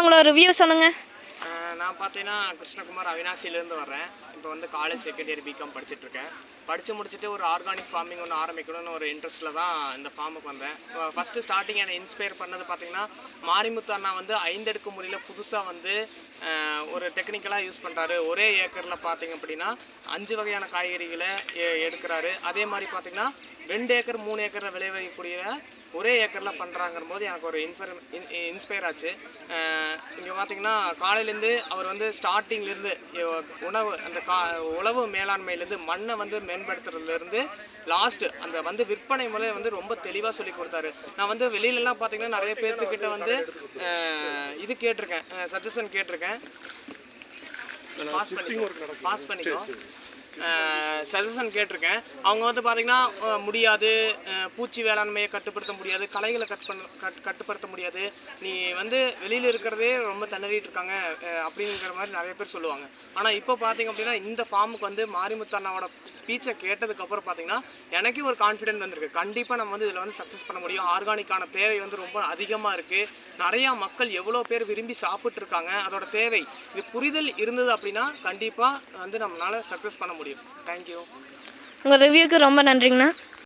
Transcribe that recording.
உங்களோட ரிவ்யூ சொல்லுங்கள். நான் பார்த்தீங்கன்னா கிருஷ்ணகுமார் அவினாசியிலேருந்து வர்றேன். இப்போ வந்து காலேஜ் செகண்ட் இயர் பிகாம் படிச்சுட்ருக்கேன். படித்து முடிச்சுட்டு ஒரு ஆர்கானிக் ஃபார்மிங் ஒன்று ஆரம்பிக்கணும்னு ஒரு இன்ட்ரெஸ்ட்டில் தான் இந்த ஃபார்முக்கு வந்தேன். ஃபஸ்ட்டு ஸ்டார்டிங் என்னை இன்ஸ்பயர் பண்ணது பார்த்திங்கன்னா மாரிமுத்து அண்ணா வந்து 5 அடுக்கு முறையில் புதுசாக வந்து ஒரு டெக்னிக்கலாக யூஸ் பண்ணுறாரு. ஒரே ஏக்கரில் பார்த்திங்க அப்படின்னா 5 வகையான காய்கறிகளை எடுக்கிறாரு. அதே மாதிரி பார்த்திங்கன்னா 2 ஏக்கர் 3 ஏக்கரில் விளைவிக்கக்கூடிய ஒரே ஏக்கரில் பண்ணுறாங்கிற போது எனக்கு ஒரு இன்ஸ்பயர் ஆச்சு. இங்கே பார்த்திங்கன்னா காலையிலேருந்து அவர் வந்து ஸ்டார்டிங்லேருந்து உணவு அந்த உழவு மேலாண்மையிலேருந்து மண்ணை வந்து மேம்படுத்துறதுலேருந்து லாஸ்ட்டு அந்த வந்து விற்பனை முறை வந்து ரொம்ப தெளிவாக சொல்லி கொடுத்தாரு. நான் வந்து வெளியிலலாம் பார்த்திங்கன்னா நிறைய பேர்த்துக்கிட்ட வந்து இது கேட்டிருக்கேன், சஜஷன் கேட்டிருக்கேன். பாஸ் பண்ணிக்கோ சஜஷன் கேட்டிருக்கேன். அவங்க வந்து பார்த்திங்கன்னா முடியாது, பூச்சி வேளாண்மையை கட்டுப்படுத்த முடியாது, களைகளை கட்டுப்படுத்த முடியாது, நீ வந்து வெளியில் இருக்கிறதே ரொம்ப திணறிட்டு இருக்காங்க அப்படிங்கிற மாதிரி நிறைய பேர் சொல்லுவாங்க. ஆனால் இப்போ பார்த்திங்க அப்படின்னா இந்த ஃபார்முக்கு வந்து மாரிமுத்து அண்ணாவோட ஸ்பீச்சை கேட்டதுக்கப்புறம் பார்த்திங்கன்னா எனக்கே ஒரு கான்ஃபிடென்ட் வந்திருக்கு. கண்டிப்பாக நம்ம வந்து இதில் வந்து சக்ஸஸ் பண்ண முடியும். ஆர்கானிக்கான தேவை வந்து ரொம்ப அதிகமாக இருக்குது. நிறையா மக்கள் எவ்வளோ பேர் விரும்பி சாப்பிட்ருக்காங்க. அதோட தேவை இது புரிதல் இருந்தது அப்படின்னா கண்டிப்பாக வந்து நம்மளால் சக்ஸஸ் பண்ண முடியும். தேங்க்யூ. உங்கள் ரிவ்யூக்கு ரொம்ப நன்றிங்கண்ணா.